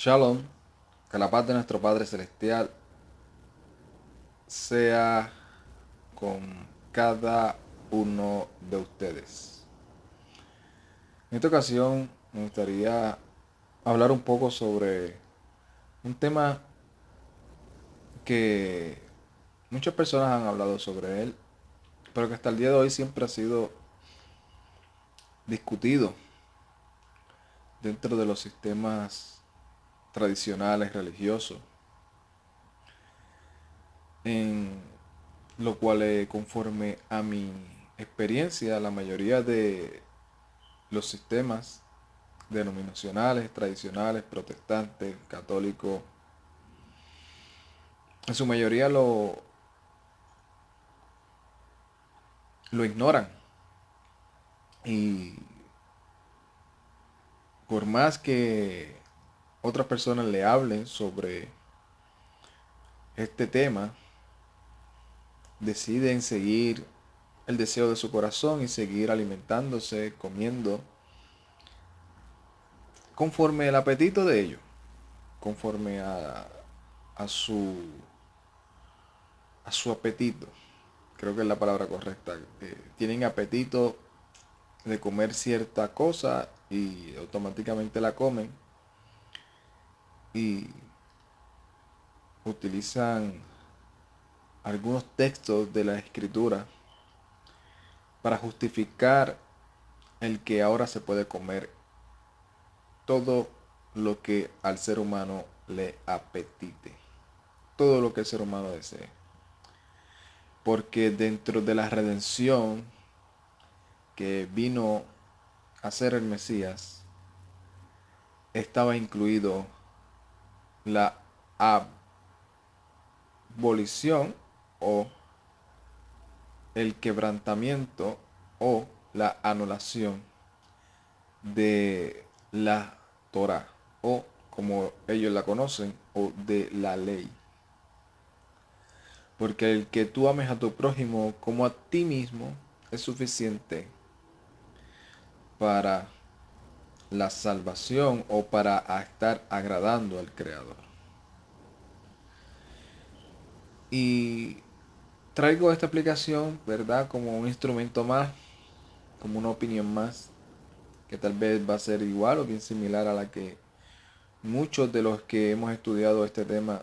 Shalom, que la paz de nuestro Padre Celestial sea con cada uno de ustedes. En esta ocasión me gustaría hablar un poco sobre un tema que muchas personas han hablado sobre él, pero que hasta el día de hoy siempre ha sido discutido dentro de los sistemas tradicionales religiosos, en lo cual conforme a mi experiencia, la mayoría de los sistemas denominacionales, tradicionales, protestantes, católicos, en su mayoría lo ignoran. Y por más que otras personas le hablen sobre este tema, deciden seguir el deseo de su corazón y seguir alimentándose, comiendo, conforme el apetito de ellos, conforme a su, a su apetito. Creo que es la palabra correcta. Tienen apetito de comer cierta cosa y automáticamente la comen y utilizan algunos textos de la escritura para justificar el que ahora se puede comer todo lo que al ser humano le apetite, todo lo que el ser humano desee. Porque dentro de la redención que vino a ser el Mesías, estaba incluido la abolición o el quebrantamiento o la anulación de la Torah o como ellos la conocen o de la ley. Porque el que tú ames a tu prójimo como a ti mismo es suficiente para la salvación o para estar agradando al Creador. Y traigo esta aplicación, ¿verdad? Como un instrumento más, como una opinión más, que tal vez va a ser igual o bien similar a la que muchos de los que hemos estudiado este tema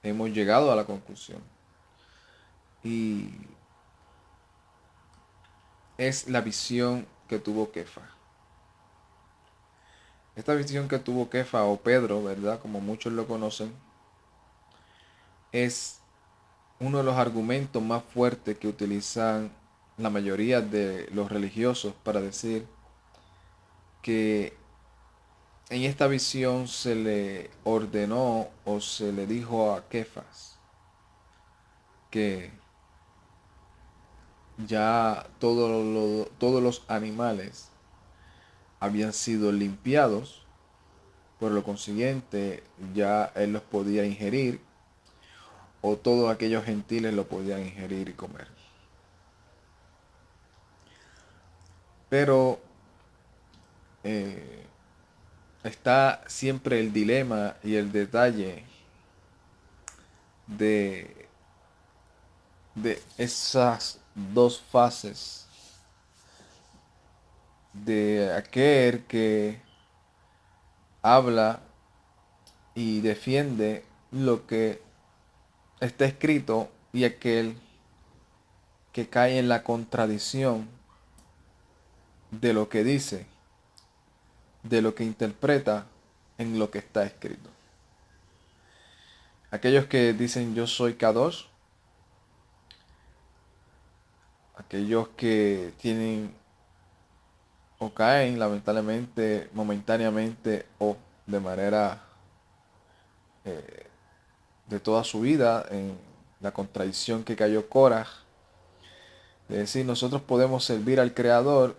hemos llegado a la conclusión. Y es la visión que tuvo Kefa. Esta visión que tuvo Kefa o Pedro, ¿verdad? Como muchos lo conocen, es uno de los argumentos más fuertes que utilizan la mayoría de los religiosos para decir que en esta visión se le ordenó o se le dijo a Kefas que ya todos los animales habían sido limpiados, por lo consiguiente ya él los podía ingerir o todos aquellos gentiles lo podían ingerir y comer. Pero eh, está siempre el dilema y el detalle de, de esas dos fases de aquel que habla y defiende lo que está escrito y aquel que cae en la contradicción de lo que dice, de lo que interpreta en lo que está escrito. Aquellos que dicen yo soy Kadosh, aquellos que tienen o caen lamentablemente momentáneamente o de manera de toda su vida en la contradicción que cayó Korah, de decir nosotros podemos servir al Creador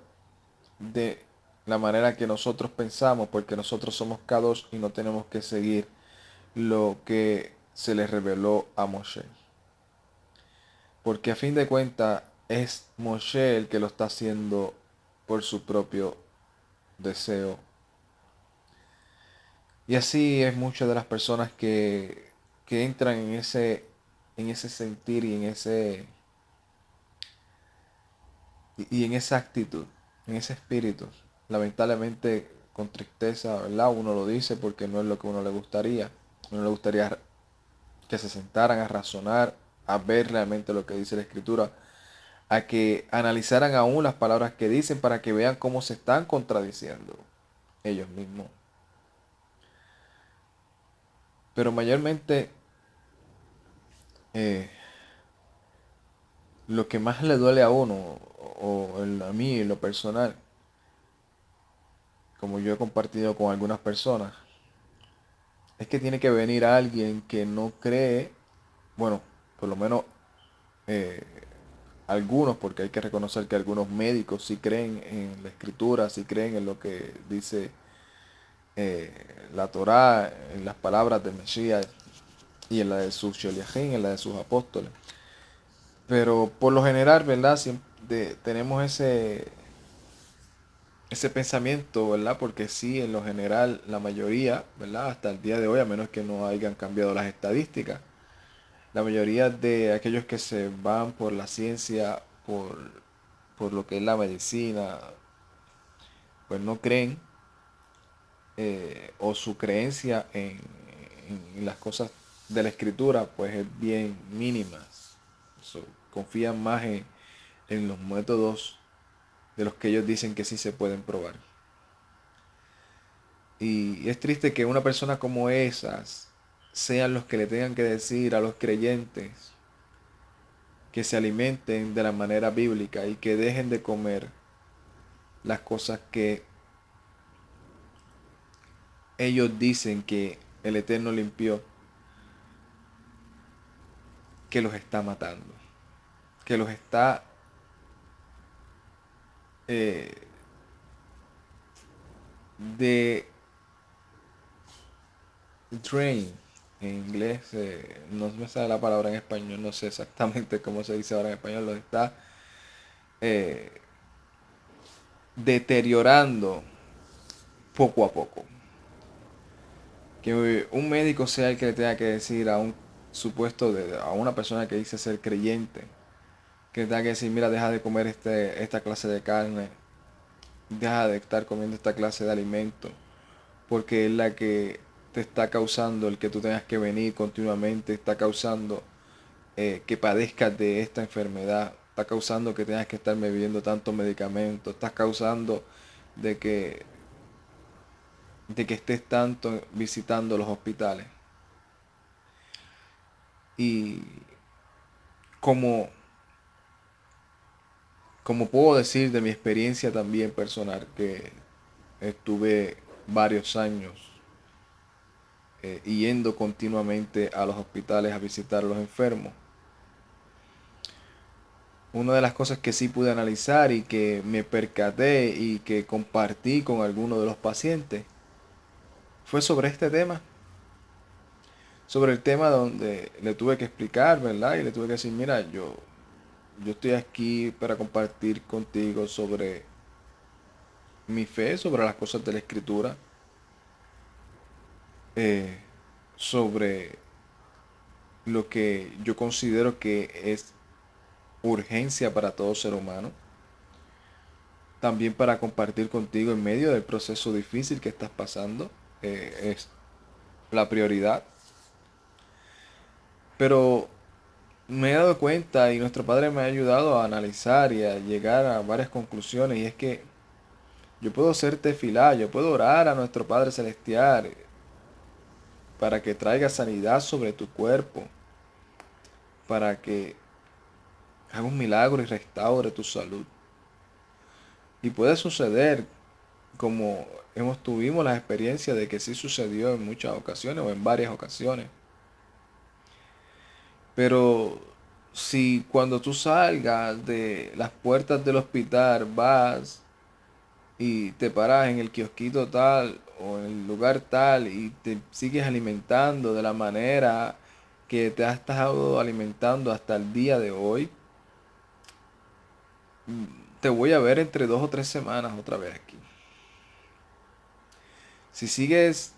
de la manera que nosotros pensamos porque nosotros somos Kadosh y no tenemos que seguir lo que se le reveló a Moshe. Porque a fin de cuentas es Moshe el que lo está haciendo por su propio deseo Y así es muchas de las personas que entran en ese sentir y en esa actitud, en ese espíritu. Lamentablemente con tristeza, ¿verdad? Uno lo dice porque no es lo que uno le gustaría. Uno le gustaría que se sentaran a razonar, a ver realmente lo que dice la escritura, a que analizaran aún las palabras que dicen para que vean cómo se están contradiciendo ellos mismos. Pero mayormente eh, lo que más le duele a uno, a mí en lo personal, como yo he compartido con algunas personas, es que tiene que venir alguien que no cree, bueno, por lo menos eh, algunos, porque hay que reconocer que algunos médicos sí creen en la escritura, sí creen en lo que dice la Torá, en las palabras de Mesías y en la de sus sholiachim, en la de sus apóstoles. Pero por lo general, ¿verdad? Siempre tenemos ese pensamiento, ¿verdad? Porque sí, en lo general, la mayoría, ¿verdad? Hasta el día de hoy, a menos que no hayan cambiado las estadísticas, la mayoría de aquellos que se van por la ciencia, por lo que es la medicina, pues no creen, o su creencia en las cosas de la escritura, pues es bien mínima. So, confían más en los métodos de los que ellos dicen que sí se pueden probar. Y es triste que una persona como esas sean los que le tengan que decir a los creyentes que se alimenten de la manera bíblica y que dejen de comer las cosas que ellos dicen que el Eterno limpió, que los está matando, que los está eh, de drain. En inglés, no me sale la palabra en español, no sé exactamente cómo se dice ahora en español, los está eh, deteriorando poco a poco. Que un médico sea el que le tenga que decir a un a una persona que dice ser creyente, que le tenga que decir, mira, deja de comer esta clase de carne, deja de estar comiendo esta clase de alimento, porque es la que te está causando el que tú tengas que venir continuamente, está causando que padezcas de esta enfermedad, está causando que tengas que estar bebiendo tantos medicamentos, está causando de que, de que estés tanto visitando los hospitales. Y como, como puedo decir de mi experiencia también personal, que estuve varios años yendo continuamente a los hospitales a visitar a los enfermos, una de las cosas que sí pude analizar y que me percaté y que compartí con algunos de los pacientes fue sobre este tema. Sobre el tema donde le tuve que explicar, ¿verdad? Y le tuve que decir, mira, yo estoy aquí para compartir contigo sobre mi fe, sobre las cosas de la escritura, eh, sobre lo que yo considero que es urgencia para todo ser humano. También para compartir contigo en medio del proceso difícil que estás pasando. Es la prioridad. Pero me he dado cuenta y nuestro Padre me ha ayudado a analizar y a llegar a varias conclusiones. Y es que yo puedo ser tefilá, yo puedo orar a nuestro Padre Celestial para que traiga sanidad sobre tu cuerpo, para que haga un milagro y restaure tu salud. Y puede suceder como tuvimos la experiencia de que sí sucedió en muchas ocasiones o en varias ocasiones. Pero si cuando tú salgas de las puertas del hospital vas y te paras en el kiosquito tal o en el lugar tal y te sigues alimentando de la manera que te has estado alimentando hasta el día de hoy, te voy a ver entre 2 o 3 semanas otra vez aquí. Si sigues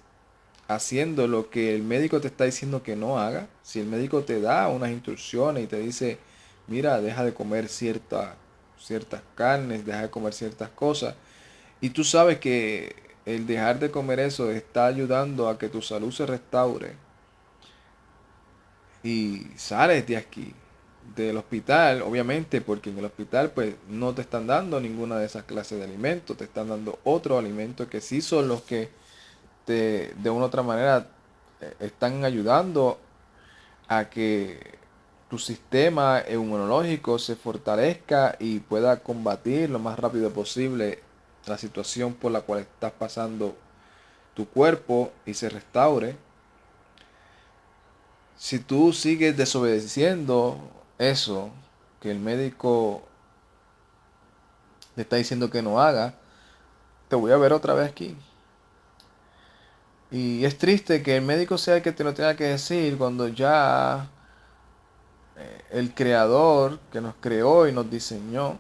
haciendo lo que el médico te está diciendo que no haga, si el médico te da unas instrucciones y te dice, mira, deja de comer ciertas carnes, deja de comer ciertas cosas, y tú sabes que el dejar de comer eso está ayudando a que tu salud se restaure y sales de aquí, del hospital, obviamente, porque en el hospital pues no te están dando ninguna de esas clases de alimentos, te están dando otros alimentos que sí son los que de una u otra manera están ayudando a que tu sistema inmunológico se fortalezca y pueda combatir lo más rápido posible la situación por la cual estás pasando tu cuerpo y se restaure. Si tú sigues desobedeciendo eso que el médico le está diciendo que no haga, te voy a ver otra vez aquí. Y es triste que el médico sea el que te lo tenga que decir cuando ya el creador que nos creó y nos diseñó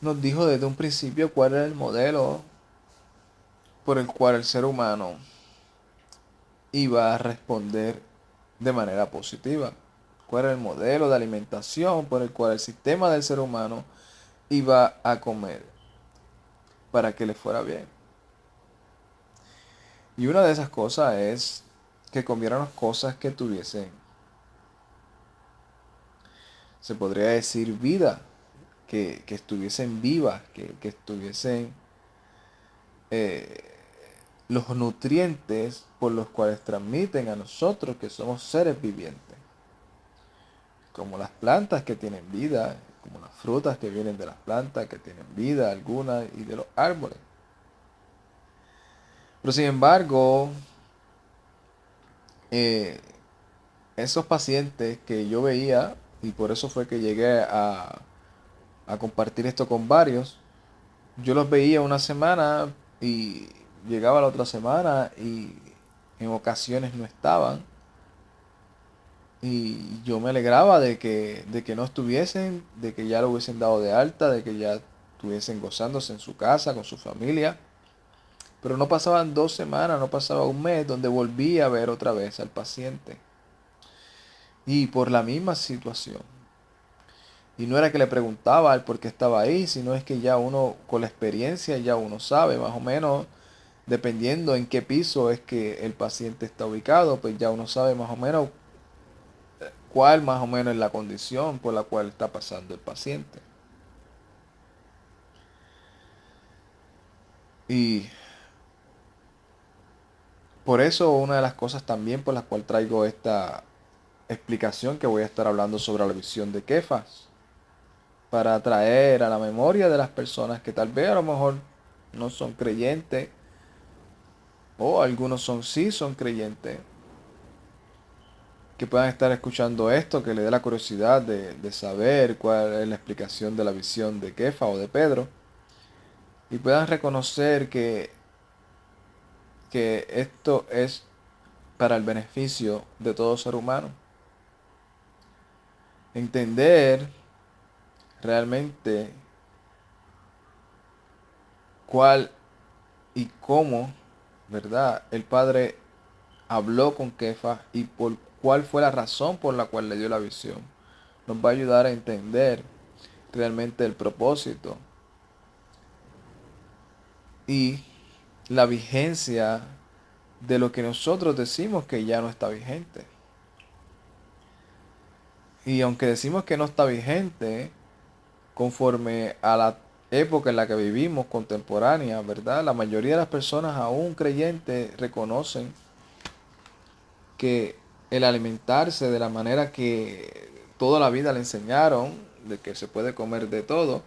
nos dijo desde un principio cuál era el modelo por el cual el ser humano iba a responder de manera positiva. Cuál era el modelo de alimentación por el cual el sistema del ser humano iba a comer para que le fuera bien. Y una de esas cosas es que comiéramos cosas que tuviesen, se podría decir, vida, que estuviesen vivas, que estuviesen eh, los nutrientes por los cuales transmiten a nosotros que somos seres vivientes, como las plantas que tienen vida, como las frutas que vienen de las plantas que tienen vida alguna y de los árboles. Pero sin embargo, eh, esos pacientes que yo veía, y por eso fue que llegué a compartir esto con varios, yo los veía una semana y llegaba la otra semana y en ocasiones no estaban. Y yo me alegraba de que no estuviesen, de que ya lo hubiesen dado de alta, de que ya estuviesen gozándose en su casa, con su familia. Pero no pasaban 2 semanas, no pasaba un mes donde volví a ver otra vez al paciente. Y por la misma situación. Y no era que le preguntaba al por qué estaba ahí, sino es que ya uno, con la experiencia, ya uno sabe más o menos, dependiendo en qué piso es que el paciente está ubicado, pues ya uno sabe más o menos cuál más o menos es la condición por la cual está pasando el paciente. Y por eso una de las cosas también por las cuales traigo esta explicación que voy a estar hablando sobre la visión de Kefas, para traer a la memoria de las personas que tal vez a lo mejor no son creyentes, o algunos sí son creyentes, que puedan estar escuchando esto, que le dé la curiosidad de saber cuál es la explicación de la visión de Kefa o de Pedro, y puedan reconocer que esto es para el beneficio de todo ser humano. Entender realmente cuál y cómo, ¿verdad? El Padre habló con Kefa y por cuál fue la razón por la cual le dio la visión. Nos va a ayudar a entender realmente el propósito y la vigencia de lo que nosotros decimos que ya no está vigente. Y aunque decimos que no está vigente, conforme a la época en la que vivimos, contemporánea, ¿verdad? La mayoría de las personas, aún creyentes, reconocen que el alimentarse de la manera que toda la vida le enseñaron, de que se puede comer de todo,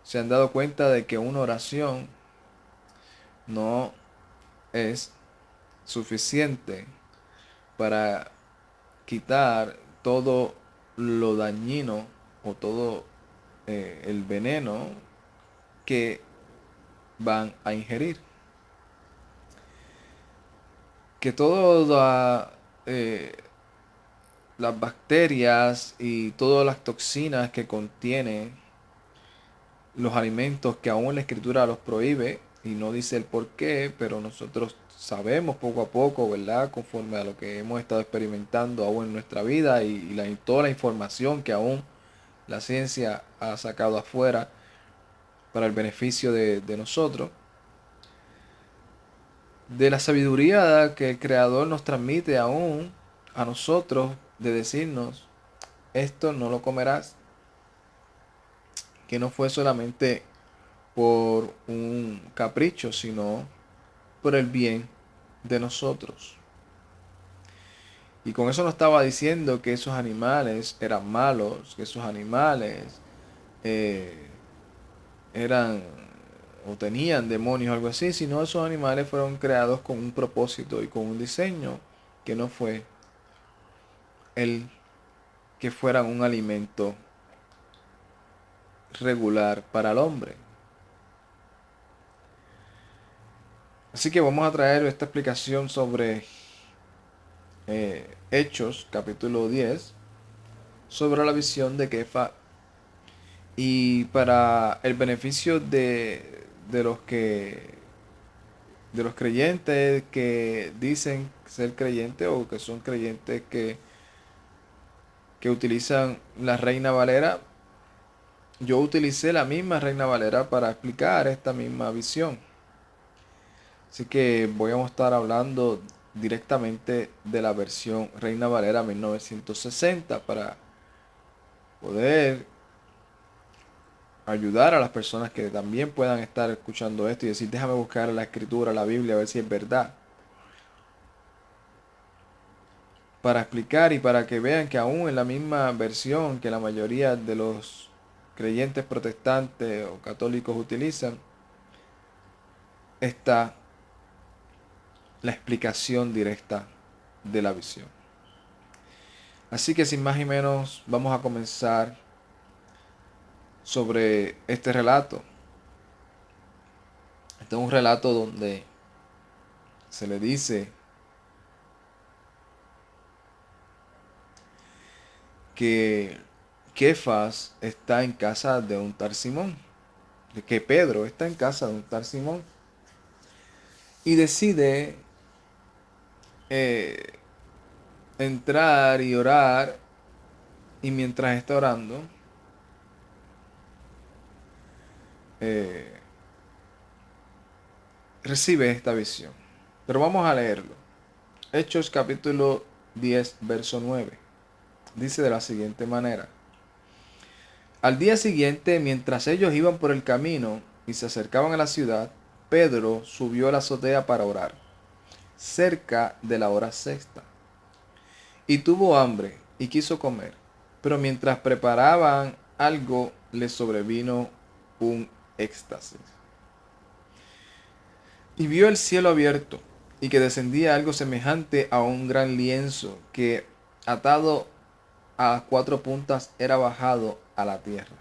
se han dado cuenta de que una oración no es suficiente para quitar todo lo dañino o todo el veneno que van a ingerir. Que todas las bacterias y todas las toxinas que contiene los alimentos que aún la escritura los prohíbe, y no dice el por qué, pero nosotros sabemos poco a poco, ¿verdad? Conforme a lo que hemos estado experimentando aún en nuestra vida y toda la información que aún la ciencia ha sacado afuera para el beneficio de nosotros, de la sabiduría que el Creador nos transmite aún a nosotros, de decirnos, esto no lo comerás, que no fue solamente por un capricho, sino por el bien de nosotros. Y con eso no estaba diciendo que esos animales eran malos, que esos animales eh, eran o tenían demonios o algo así, sino esos animales fueron creados con un propósito y con un diseño que no fue el que fueran un alimento regular para el hombre. Así que vamos a traer esta explicación sobre Hechos, capítulo 10, sobre la visión de Kefa. Y para el beneficio de los de los creyentes que dicen ser creyentes o que son creyentes que utilizan la Reina Valera, yo utilicé la misma Reina Valera para explicar esta misma visión. Así que voy a estar hablando directamente de la versión Reina Valera 1960 para poder ayudar a las personas que también puedan estar escuchando esto y decir, déjame buscar la escritura, la Biblia, a ver si es verdad. Para explicar y para que vean que aún en la misma versión que la mayoría de los creyentes protestantes o católicos utilizan, está la explicación directa de la visión. Así que sin más y menos vamos a comenzar sobre este relato. Este es un relato donde se le dice que Kefas está en casa de un tal Simón, de que Pedro está en casa de un tal Simón y decide eh, entrar y orar, y mientras está orando eh, recibe esta visión. Pero vamos a leerlo. Hechos capítulo 10 verso 9. Dice de la siguiente manera: al día siguiente, mientras ellos iban por el camino y se acercaban a la ciudad, Pedro subió a la azotea para orar, cerca de la hora sexta. Y tuvo hambre y quiso comer, pero mientras preparaban algo le sobrevino un éxtasis. Y vio el cielo abierto y que descendía algo semejante a un gran lienzo que, atado a cuatro puntas, era bajado a la tierra,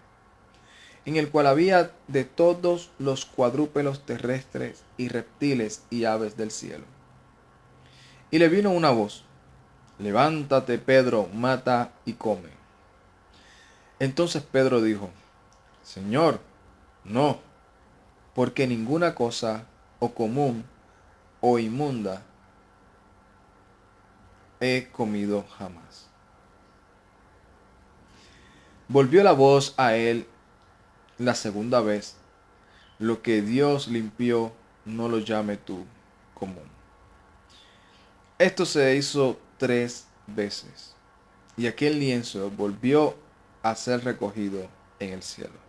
en el cual había de todos los cuadrúpedos terrestres y reptiles y aves del cielo. Y le vino una voz: levántate, Pedro, mata y come. Entonces Pedro dijo: Señor, no, porque ninguna cosa o común o inmunda he comido jamás. Volvió la voz a él la segunda vez: lo que Dios limpió, no lo llame tú común. Esto se hizo 3 veces, y aquel lienzo volvió a ser recogido en el cielo.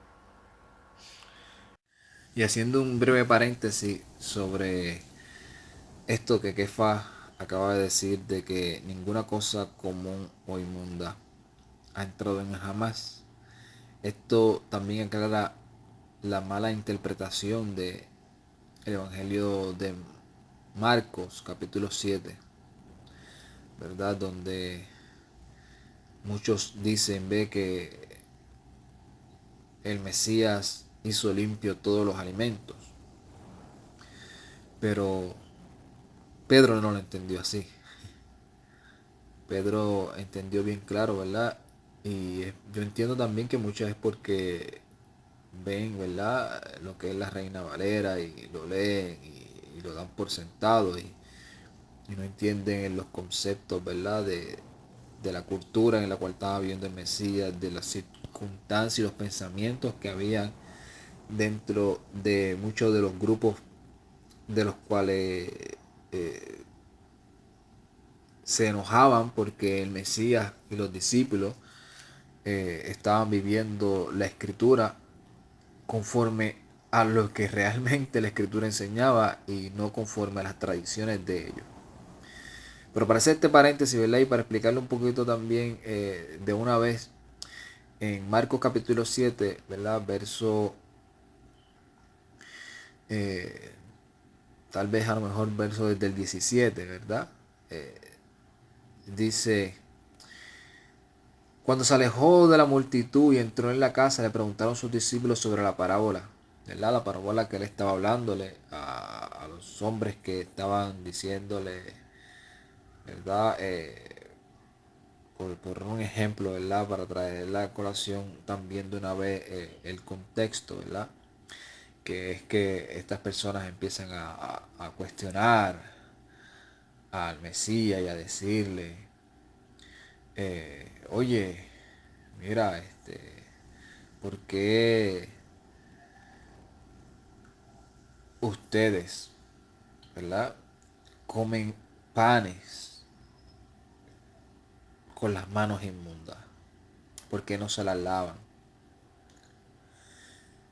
Y haciendo un breve paréntesis sobre esto que Kefa acaba de decir, de que ninguna cosa común o inmunda ha entrado en jamás. Esto también aclara la mala interpretación de el Evangelio de Marcos, capítulo 7, ¿verdad? Donde muchos dicen, ve, que el Mesías hizo limpio todos los alimentos. Pero Pedro no lo entendió así. Pedro entendió bien claro, ¿verdad? Y yo entiendo también que muchas es porque ven, ¿verdad? Lo que es la Reina Valera y lo leen y lo dan por sentado y no entienden los conceptos, ¿verdad? De la cultura en la cual estaba viviendo el Mesías, de las circunstancias y los pensamientos que había dentro de muchos de los grupos de los cuales eh, se enojaban porque el Mesías y los discípulos estaban viviendo la escritura conforme a lo que realmente la escritura enseñaba y no conforme a las tradiciones de ellos. Pero para hacer este paréntesis, ¿verdad? Y para explicarle un poquito también de una vez, en Marcos capítulo 7, ¿verdad? Verso, eh, tal vez a lo mejor verso desde el 17, ¿verdad? Dice, cuando se alejó de la multitud y entró en la casa, le preguntaron sus discípulos sobre la parábola, ¿verdad? La parábola que él estaba hablándole a los hombres que estaban diciéndole, ¿verdad? Por un ejemplo, ¿verdad? Para traer la colación también de una vez el contexto, ¿verdad? Que es que estas personas empiezan a cuestionar al Mesías y a decirle, oye, mira, ¿por qué ustedes, ¿verdad? Comen panes con las manos inmundas? ¿Por qué no se las lavan?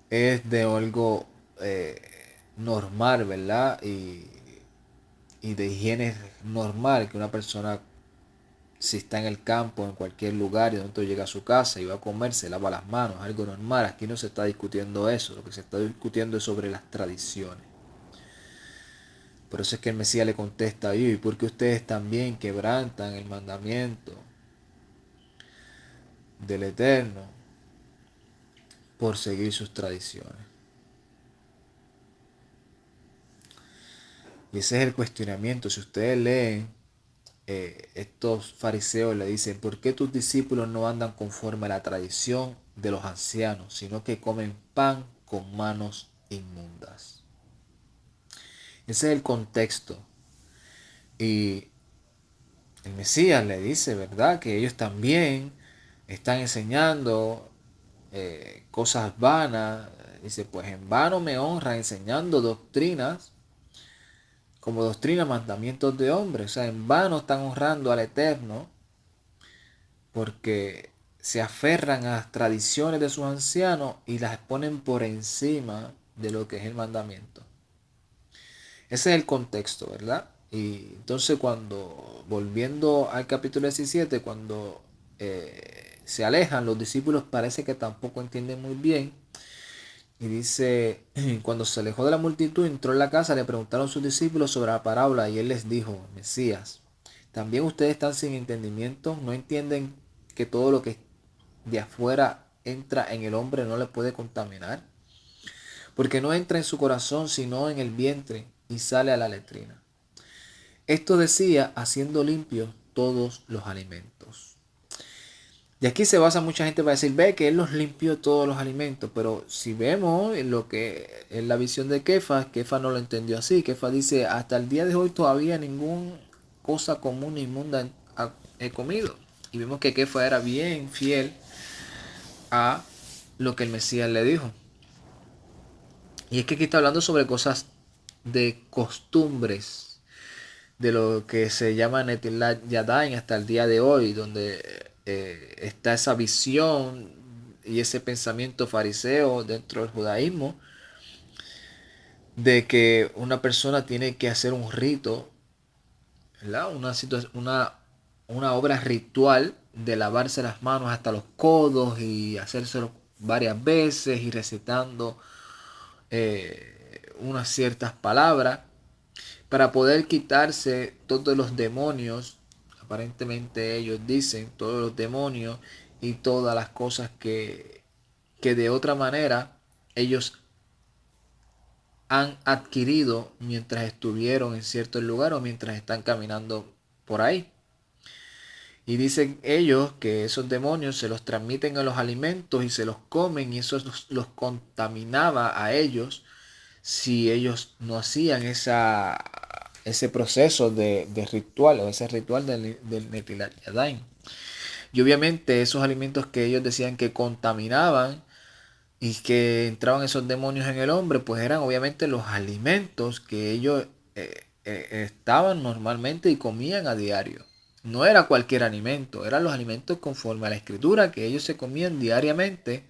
Es de algo normal, ¿verdad? Y de higiene normal que una persona, si está en el campo, en cualquier lugar y de pronto llega a su casa y va a comer, se lava las manos, algo normal. Aquí no se está discutiendo eso, lo que se está discutiendo es sobre las tradiciones. Por eso es que el Mesías le contesta a ellos, ¿y por qué ustedes también quebrantan el mandamiento del Eterno por seguir sus tradiciones? Y ese es el cuestionamiento. Si ustedes leen, estos fariseos le dicen, ¿por qué tus discípulos no andan conforme a la tradición de los ancianos, sino que comen pan con manos inmundas? Ese es el contexto. Y el Mesías le dice, ¿verdad? Que ellos también están enseñando cosas vanas. Dice, pues en vano me honran enseñando doctrinas, como doctrina, mandamientos de hombres. O sea, en vano están honrando al Eterno porque se aferran a las tradiciones de sus ancianos y las ponen por encima de lo que es el mandamiento. Ese es el contexto, ¿verdad? Y entonces volviendo al capítulo 17, cuando se alejan, los discípulos parece que tampoco entienden muy bien. Y dice, cuando se alejó de la multitud, entró en la casa, le preguntaron a sus discípulos sobre la parábola y él les dijo, Mesías, ¿también ustedes están sin entendimiento? ¿No entienden que todo lo que de afuera entra en el hombre no le puede contaminar? Porque no entra en su corazón sino en el vientre y sale a la letrina. Esto decía haciendo limpios todos los alimentos. Y aquí se basa mucha gente para decir, ve que él los limpió todos los alimentos, pero si vemos en lo que es la visión de Kefa no lo entendió así. Kefa dice, hasta el día de hoy todavía ninguna cosa común ni inmunda he comido. Y vemos que Kefa era bien fiel a lo que el Mesías le dijo. Y es que aquí está hablando sobre cosas de costumbres, de lo que se llama Netilat Yadayim hasta el día de hoy, donde está esa visión y ese pensamiento fariseo dentro del judaísmo de que una persona tiene que hacer un rito, ¿verdad? Una obra ritual de lavarse las manos hasta los codos y hacérselo varias veces y recitando unas ciertas palabras para poder quitarse todos los demonios, aparentemente ellos dicen, todos los demonios y todas las cosas que de otra manera ellos han adquirido mientras estuvieron en cierto lugar o mientras están caminando por ahí. Y dicen ellos que esos demonios se los transmiten a los alimentos y se los comen y eso los contaminaba a ellos si ellos no hacían ese proceso de ritual o ese ritual del Netilat Yadayim. Y obviamente esos alimentos que ellos decían que contaminaban y que entraban esos demonios en el hombre, pues eran obviamente los alimentos que ellos estaban normalmente y comían a diario. No era cualquier alimento, eran los alimentos conforme a la escritura que ellos se comían diariamente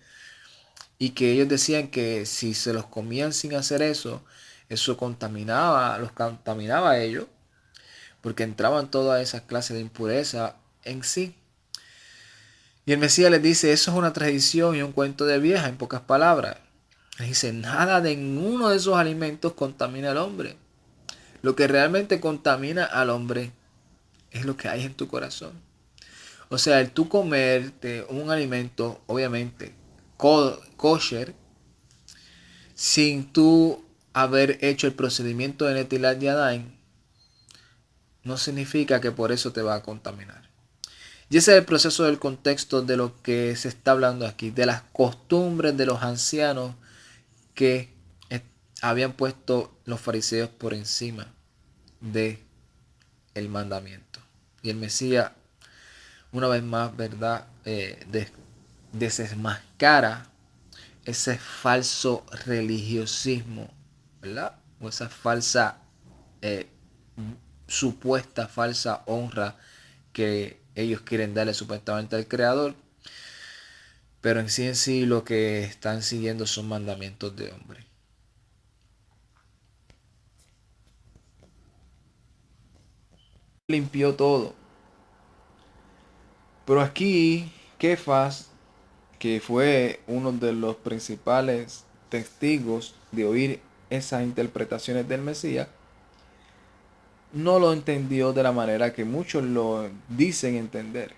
y que ellos decían que si se los comían sin hacer eso, eso los contaminaba a ellos, porque entraban todas esas clases de impureza en sí. Y el Mesías les dice, eso es una tradición y un cuento de vieja, en pocas palabras. Les dice, nada de ninguno de esos alimentos contamina al hombre. Lo que realmente contamina al hombre es lo que hay en tu corazón. O sea, el tú comerte un alimento, obviamente, kosher, sin tú haber hecho el procedimiento de Netilat Yadayim, no significa que por eso te va a contaminar. Y ese es el proceso del contexto de lo que se está hablando aquí, de las costumbres de los ancianos que habían puesto los fariseos por encima de el mandamiento. Y el Mesías, una vez más, ¿verdad? Desenmascara ese falso religiosismo, ¿verdad? O esa falsa, eh, supuesta falsa honra que ellos quieren darle supuestamente al Creador, pero en sí lo que están siguiendo son mandamientos de hombre. Limpió todo. Pero aquí, Kefas, que fue uno de los principales testigos de oír esas interpretaciones del Mesías, no lo entendió de la manera que muchos lo dicen entender.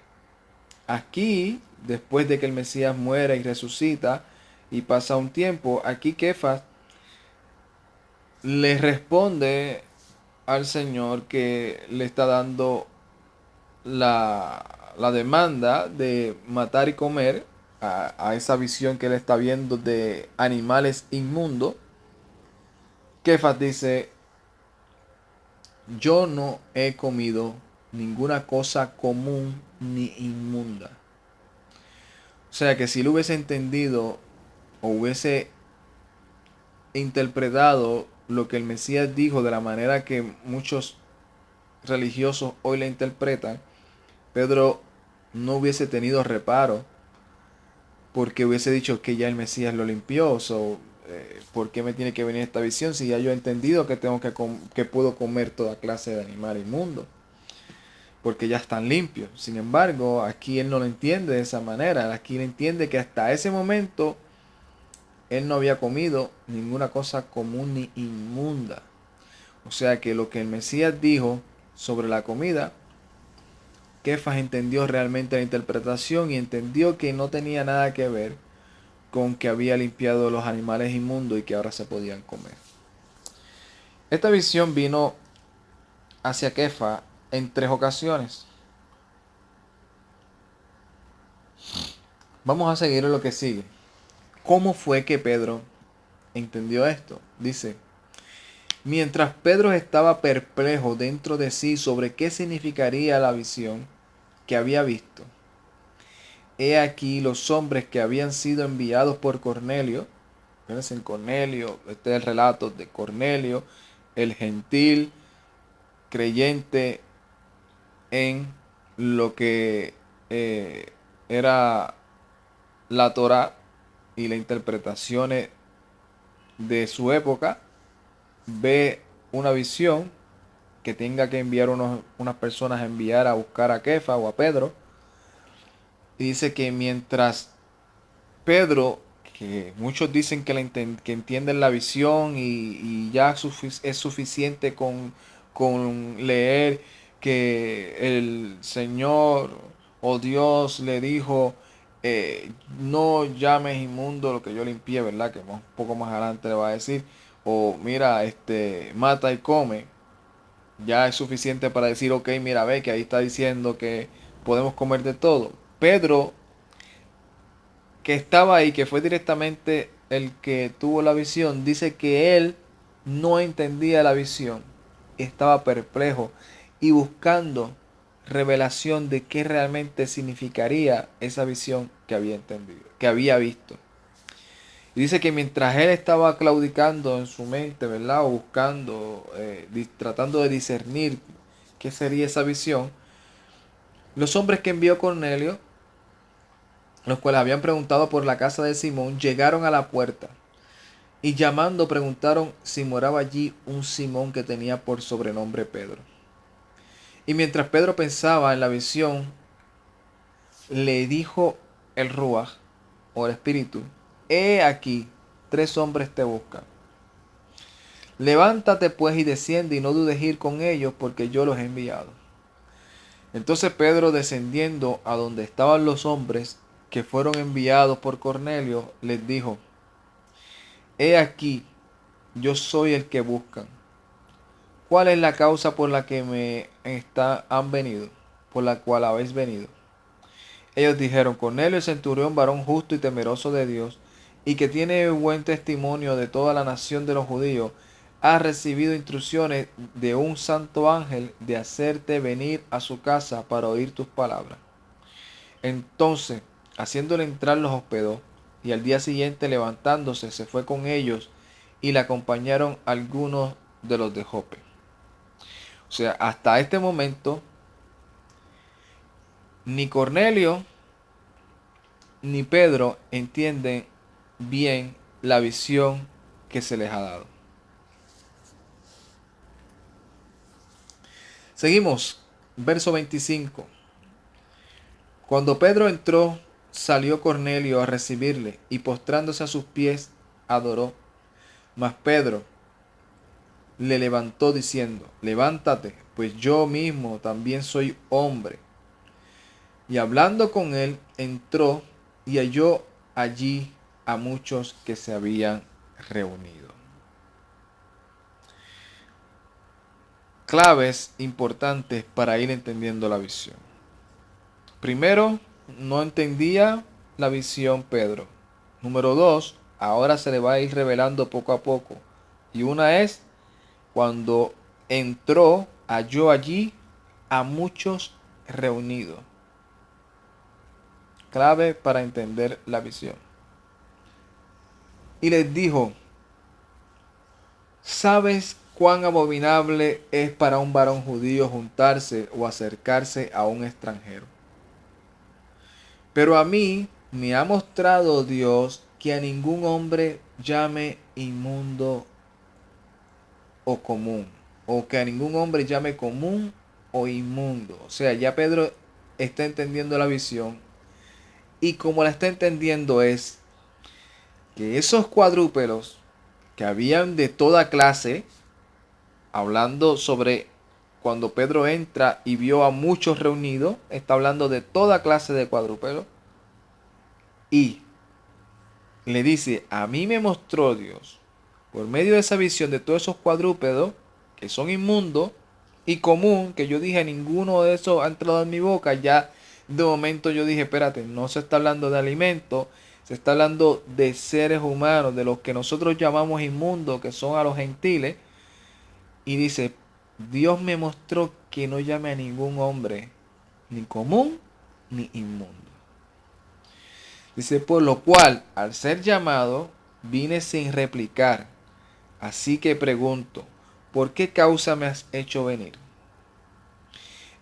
Aquí, después de que el Mesías muere y resucita y pasa un tiempo, aquí Kefas le responde al Señor que le está dando la demanda de matar y comer a esa visión que él está viendo de animales inmundos. Kefas dice, yo no he comido ninguna cosa común ni inmunda. O sea que si lo hubiese entendido o hubiese interpretado lo que el Mesías dijo de la manera que muchos religiosos hoy la interpretan, Pedro no hubiese tenido reparo porque hubiese dicho que ya el Mesías lo limpió. ¿Por qué me tiene que venir esta visión si ya yo he entendido que tengo que puedo comer toda clase de animal inmundo? Porque ya están limpios. Sin embargo, aquí él no lo entiende de esa manera. Aquí él entiende que hasta ese momento él no había comido ninguna cosa común ni inmunda. O sea que lo que el Mesías dijo sobre la comida, Kefas entendió realmente la interpretación y entendió que no tenía nada que ver con que había limpiado los animales inmundos y que ahora se podían comer. Esta visión vino hacia Kefas en 3 ocasiones. Vamos a seguir en lo que sigue. ¿Cómo fue que Pedro entendió esto? Dice, mientras Pedro estaba perplejo dentro de sí sobre qué significaría la visión que había visto, he aquí los hombres que habían sido enviados por Cornelio. Fíjense en Cornelio, este es el relato de Cornelio, el gentil creyente en lo que era la Torá y las interpretaciones de su época, ve una visión que tenga que enviar unas personas a enviar a buscar a Kefa o a Pedro. Y dice que mientras Pedro, que muchos dicen que entienden la visión y ya es suficiente con leer que el Señor o Dios le dijo, no llames inmundo lo que yo limpié, ¿verdad? Que un poco más adelante le va a decir, o mira, mata y come. Ya es suficiente para decir, ok, mira, ve que ahí está diciendo que podemos comer de todo. Pedro, que estaba ahí, que fue directamente el que tuvo la visión, dice que él no entendía la visión, estaba perplejo y buscando revelación de qué realmente significaría esa visión que había entendido, que había visto. Y dice que mientras él estaba claudicando en su mente, ¿verdad? O buscando, tratando de discernir qué sería esa visión, los hombres que envió Cornelio, los cuales habían preguntado por la casa de Simón, llegaron a la puerta y llamando preguntaron si moraba allí un Simón que tenía por sobrenombre Pedro. Y mientras Pedro pensaba en la visión, le dijo el Ruach, o el Espíritu: He aquí, 3 hombres te buscan. Levántate pues y desciende y no dudes ir con ellos, porque yo los he enviado. Entonces Pedro, descendiendo a donde estaban los hombres que fueron enviados por Cornelio, les dijo: He aquí, yo soy el que buscan. ¿Cuál es la causa por la que han venido? Por la cual habéis venido. Ellos dijeron: Cornelio el centurión, varón justo y temeroso de Dios, y que tiene buen testimonio de toda la nación de los judíos, ha recibido instrucciones de un santo ángel de hacerte venir a su casa para oír tus palabras. Entonces, haciéndole entrar, los hospedó, y al día siguiente, levantándose, se fue con ellos, y le acompañaron algunos de los de Jope. O sea, hasta este momento, ni Cornelio ni Pedro entienden bien la visión que se les ha dado. Seguimos, verso 25. Cuando Pedro entró, salió Cornelio a recibirle y postrándose a sus pies, adoró. Mas Pedro le levantó diciendo: Levántate, pues yo mismo también soy hombre. Y hablando con él, entró y halló allí a muchos que se habían reunido. Claves importantes para ir entendiendo la visión. Primero, no entendía la visión Pedro. Número 2, ahora se le va a ir revelando poco a poco. Y una es cuando entró, halló allí a muchos reunidos. Clave para entender la visión. Y les dijo: ¿Sabes cuán abominable es para un varón judío juntarse o acercarse a un extranjero? Pero a mí me ha mostrado Dios que a ningún hombre llame inmundo o común, o que a ningún hombre llame común o inmundo. O sea, ya Pedro está entendiendo la visión, y como la está entendiendo es que esos cuadrúpedos que habían de toda clase, hablando sobre cuando Pedro entra y vio a muchos reunidos, está hablando de toda clase de cuadrúpedos, y le dice: a mí me mostró Dios, por medio de esa visión, de todos esos cuadrúpedos que son inmundos y común, que yo dije ninguno de esos ha entrado en mi boca. Ya de momento yo dije: espérate, no se está hablando de alimentos, se está hablando de seres humanos, de los que nosotros llamamos inmundos, que son a los gentiles. Y dice: Dios me mostró que no llame a ningún hombre ni común ni inmundo. Dice: por lo cual, al ser llamado, vine sin replicar. Así que pregunto: ¿por qué causa me has hecho venir?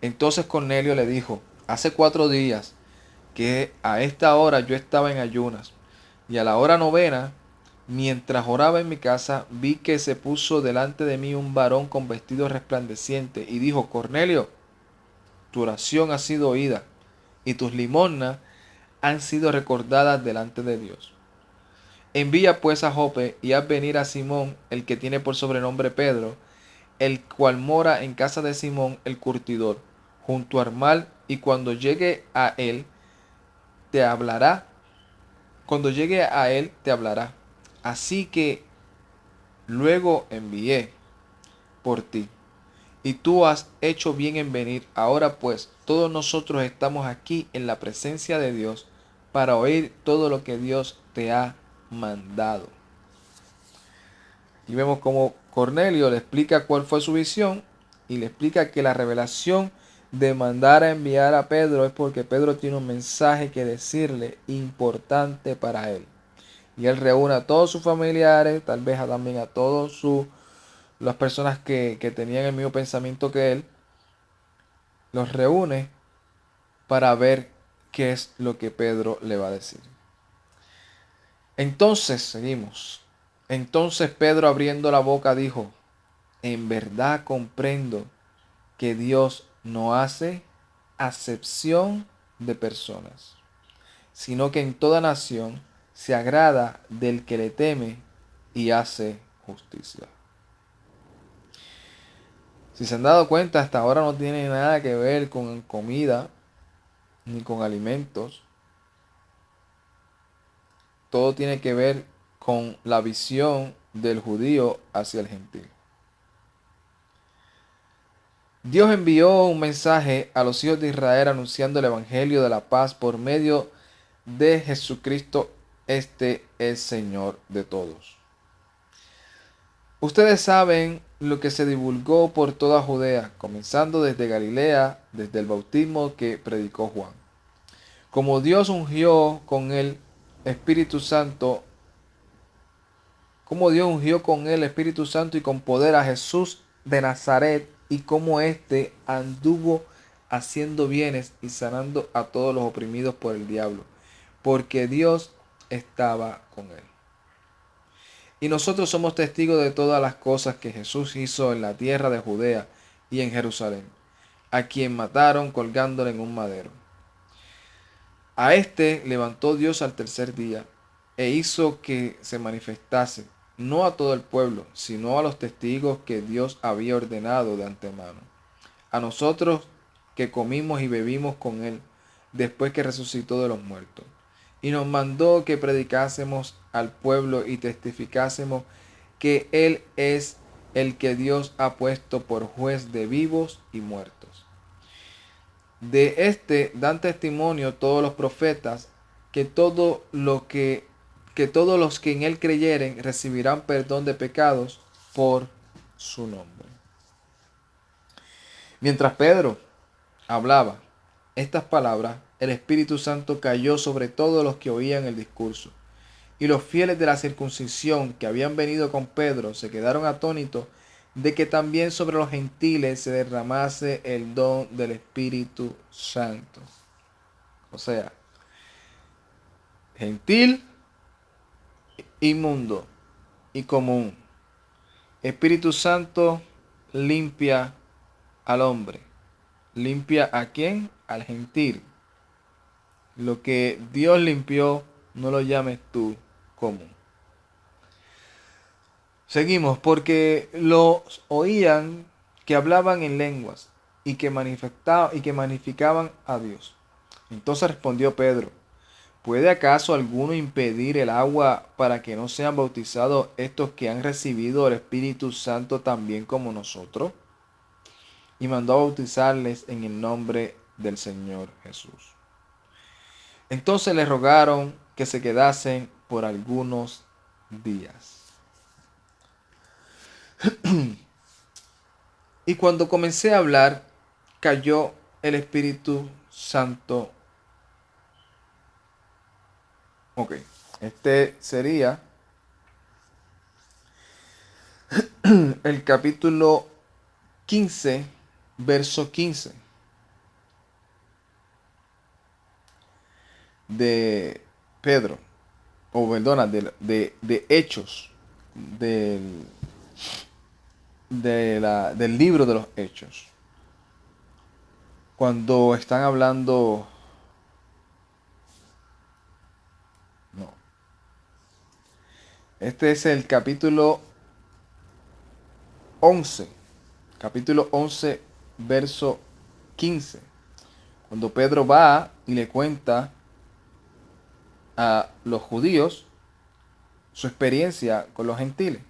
Entonces Cornelio le dijo: hace 4 días que a esta hora yo estaba en ayunas, y a la hora novena, mientras oraba en mi casa, vi que se puso delante de mí un varón con vestido resplandeciente, y dijo: Cornelio, tu oración ha sido oída, y tus limosnas han sido recordadas delante de Dios. Envía pues a Jope y haz venir a Simón, el que tiene por sobrenombre Pedro, el cual mora en casa de Simón el curtidor, junto al mar, y cuando llegue a él, te hablará. Cuando llegue a él, te hablará. Así que luego envié por ti. y tú has hecho bien en venir. Ahora pues, todos nosotros estamos aquí en la presencia de Dios para oír todo lo que Dios te ha mandado. Y vemos cómo Cornelio le explica cuál fue su visión y le explica que la revelación de mandar a enviar a Pedro es porque Pedro tiene un mensaje que decirle importante para él. Y él reúne a todos sus familiares, tal vez también a todas las personas que tenían el mismo pensamiento que él, los reúne para ver qué es lo que Pedro le va a decir. Entonces, seguimos. Entonces Pedro abriendo la boca dijo, en verdad comprendo que Dios no hace acepción de personas, sino que en toda nación se agrada del que le teme y hace justicia. Si se han dado cuenta, hasta ahora no tiene nada que ver con comida ni con alimentos. Todo tiene que ver con la visión del judío hacia el gentil. Dios envió un mensaje a los hijos de Israel anunciando el evangelio de la paz por medio de Jesucristo. Este es Señor de todos. Ustedes saben lo que se divulgó por toda Judea, comenzando desde Galilea, desde el bautismo que predicó Juan. Como Dios ungió con el Espíritu Santo, como Dios ungió con el Espíritu Santo y con poder a Jesús de Nazaret, y como éste anduvo haciendo bienes y sanando a todos los oprimidos por el diablo, porque Dios estaba con él. Y nosotros somos testigos de todas las cosas que Jesús hizo en la tierra de Judea y en Jerusalén, a quien mataron colgándole en un madero. A este levantó Dios al tercer día e hizo que se manifestase, no a todo el pueblo, sino a los testigos que Dios había ordenado de antemano. A nosotros que comimos y bebimos con él después que resucitó de los muertos. Y nos mandó que predicásemos al pueblo y testificásemos que él es el que Dios ha puesto por juez de vivos y muertos. De este dan testimonio todos los profetas que todos los que en él creyeren recibirán perdón de pecados por su nombre. Mientras Pedro hablaba estas palabras, el Espíritu Santo cayó sobre todos los que oían el discurso. Y los fieles de la circuncisión que habían venido con Pedro se quedaron atónitos de que también sobre los gentiles se derramase el don del Espíritu Santo. O sea, gentil, inmundo y común. Espíritu Santo limpia al hombre. ¿Limpia a quién? Al gentil. Lo que Dios limpió, no lo llames tú común. Seguimos, porque los oían que hablaban en lenguas y que magnificaban a Dios. Entonces respondió Pedro, ¿puede acaso alguno impedir el agua para que no sean bautizados estos que han recibido el Espíritu Santo también como nosotros? Y mandó a bautizarles en el nombre del Señor Jesús. Entonces le rogaron que se quedasen por algunos días. Y cuando comencé a hablar, cayó el Espíritu Santo. Ok, este sería el capítulo 15, verso 15 de Pedro, o perdona, de Hechos, del libro de los Hechos. Cuando están hablando... No. Este es el capítulo 11. Capítulo 11, verso 15. Cuando Pedro va y le cuenta a los judíos su experiencia con los gentiles.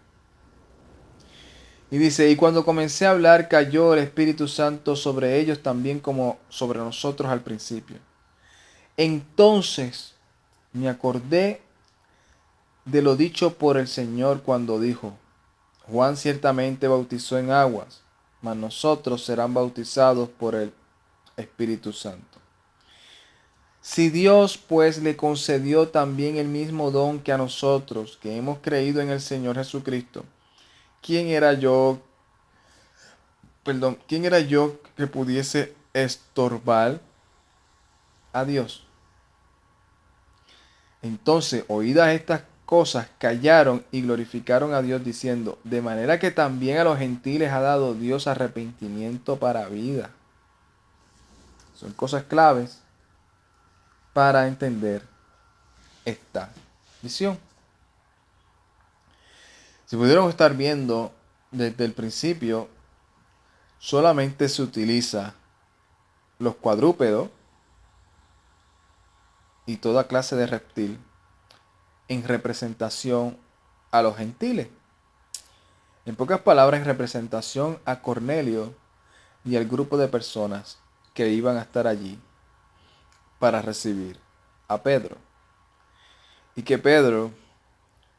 Y dice, y cuando comencé a hablar, cayó el Espíritu Santo sobre ellos también como sobre nosotros al principio. Entonces me acordé de lo dicho por el Señor cuando dijo, Juan ciertamente bautizó en aguas, mas nosotros serán bautizados por el Espíritu Santo. Si Dios pues le concedió también el mismo don que a nosotros, que hemos creído en el Señor Jesucristo, ¿quién era yo, quién era yo que pudiese estorbar a Dios? Entonces, oídas estas cosas, callaron y glorificaron a Dios diciendo, de manera que también a los gentiles ha dado Dios arrepentimiento para vida. Son cosas claves para entender esta visión. Si pudiéramos estar viendo desde el principio, solamente se utiliza los cuadrúpedos y toda clase de reptil en representación a los gentiles. En pocas palabras, en representación a Cornelio y al grupo de personas que iban a estar allí para recibir a Pedro. Y que Pedro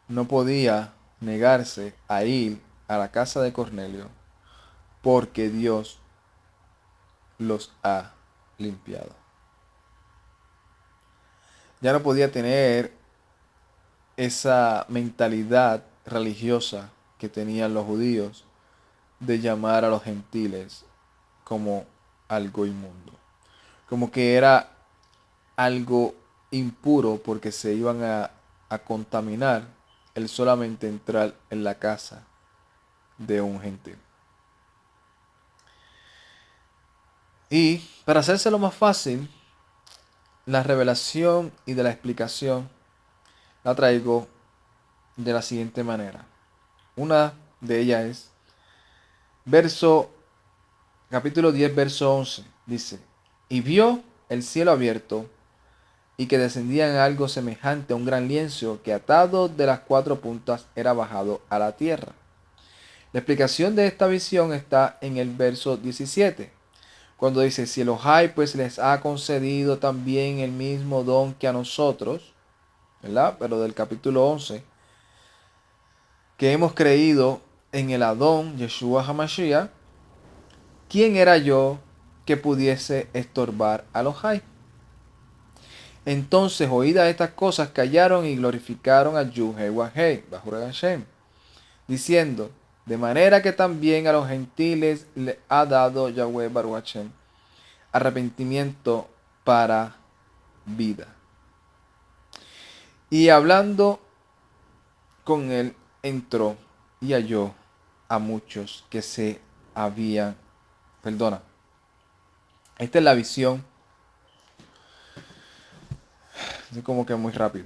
no podía negarse a ir a la casa de Cornelio porque Dios los ha limpiado. Ya no podía tener esa mentalidad religiosa que tenían los judíos de llamar a los gentiles como algo inmundo. Como que era algo impuro porque se iban a contaminar el solamente entrar en la casa de un gentil. Y para hacérselo más fácil, la revelación y de la explicación la traigo de la siguiente manera. Una de ellas es capítulo 10, verso 11. Dice, y vio el cielo abierto y que descendía en algo semejante a un gran lienzo que atado de las cuatro puntas era bajado a la tierra. La explicación de esta visión está en el verso 17, cuando dice, si Elohai pues les ha concedido también el mismo don que a nosotros, ¿verdad? Pero del capítulo 11, que hemos creído en el Adón Yeshua HaMashiach, ¿quién era yo que pudiese estorbar a Elohai? Entonces, oídas estas cosas, callaron y glorificaron a Yuhei Wahei, Bahura Hashem, diciendo, de manera que también a los gentiles le ha dado Yahweh Baruch Hashem arrepentimiento para vida. Y hablando con él, entró y halló a muchos que se habían, esta es la visión, es como que muy rápido.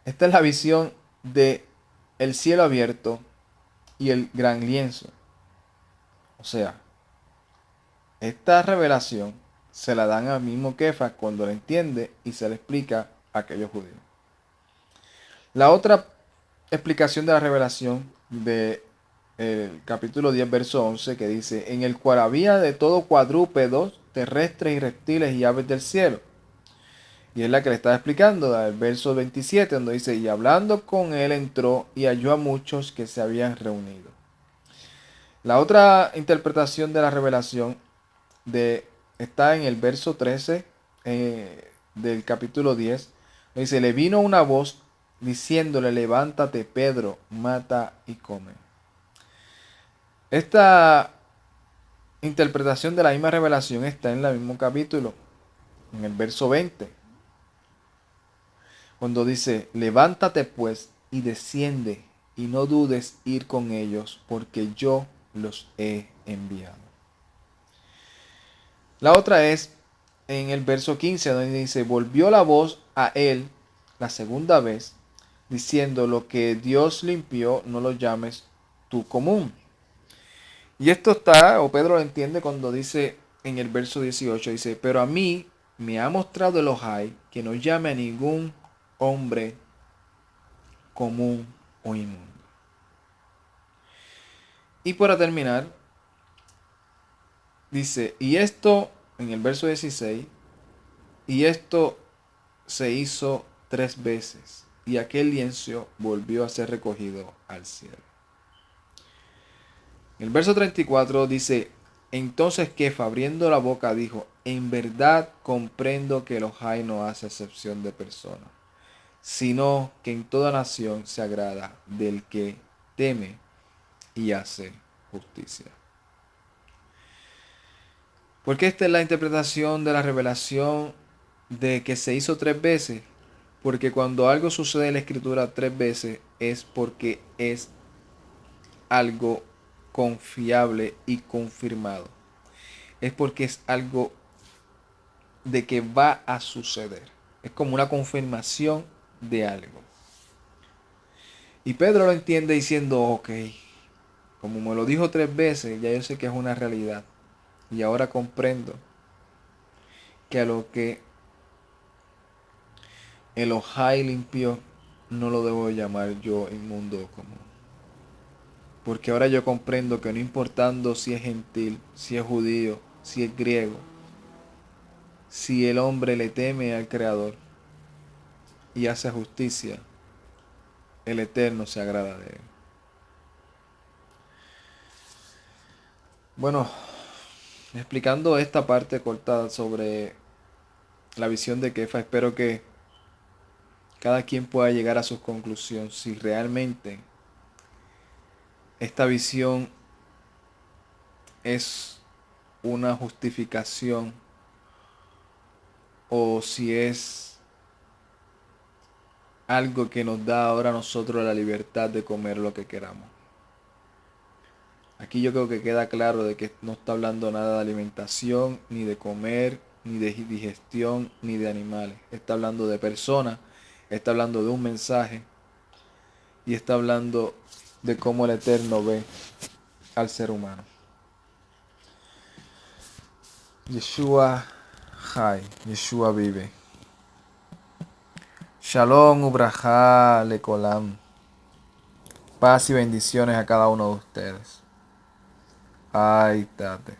Esta es la visión de el cielo abierto y el gran lienzo. O sea, esta revelación se la dan al mismo Kefa cuando la entiende y se le explica a aquellos judíos. La otra explicación de la revelación de el capítulo 10, verso 11, que dice, en el cual había de todo cuadrúpedos, terrestres y reptiles y aves del cielo. Y es la que le está explicando, el verso 27, donde dice, y hablando con él entró y halló a muchos que se habían reunido. La otra interpretación de la revelación está en el verso 13 del capítulo 10. Dice, le vino una voz diciéndole, levántate Pedro, mata y come. Esta interpretación de la misma revelación está en el mismo capítulo, en el verso 20, cuando dice, levántate pues y desciende y no dudes ir con ellos, porque yo los he enviado. La otra es en el verso 15, donde dice, volvió la voz a él la segunda vez, diciendo, lo que Dios limpió, no lo llames tú común. Y esto está, o Pedro lo entiende cuando dice en el verso 18, dice, pero a mí me ha mostrado Elohai que no llame a ningún hombre común o inmundo. Y para terminar, dice, y esto, en el verso 16, y esto se hizo 3 veces, y aquel lienzo volvió a ser recogido al cielo. El verso 34 dice, entonces Kefa, abriendo la boca, dijo, en verdad comprendo que Elohai no hace excepción de personas, sino que en toda nación se agrada del que teme y hace justicia. Porque esta es la interpretación de la revelación de que se hizo 3 veces. Porque cuando algo sucede en la escritura 3 veces es porque es algo confiable y confirmado. Es porque es algo de que va a suceder. Es como una confirmación de algo. Y Pedro lo entiende diciendo, ok, como me lo dijo 3 veces, ya yo sé que es una realidad. Y ahora comprendo que a lo que Elohai limpió, no lo debo llamar yo inmundo común. Porque ahora yo comprendo que no importando si es gentil, si es judío, si es griego, si el hombre le teme al Creador y hace justicia, el Eterno se agrada de él. Bueno, explicando esta parte cortada sobre la visión de Kefa, espero que cada quien pueda llegar a su conclusión si realmente esta visión es una justificación o si es algo que nos da ahora a nosotros la libertad de comer lo que queramos. Aquí yo creo que queda claro de que no está hablando nada de alimentación, ni de comer, ni de digestión, ni de animales. Está hablando de personas, está hablando de un mensaje y está hablando de cómo el Eterno ve al ser humano. Yeshua Jai, Yeshua vive. Shalom Ubraja Lekolam. Paz y bendiciones a cada uno de ustedes. Ay, tate.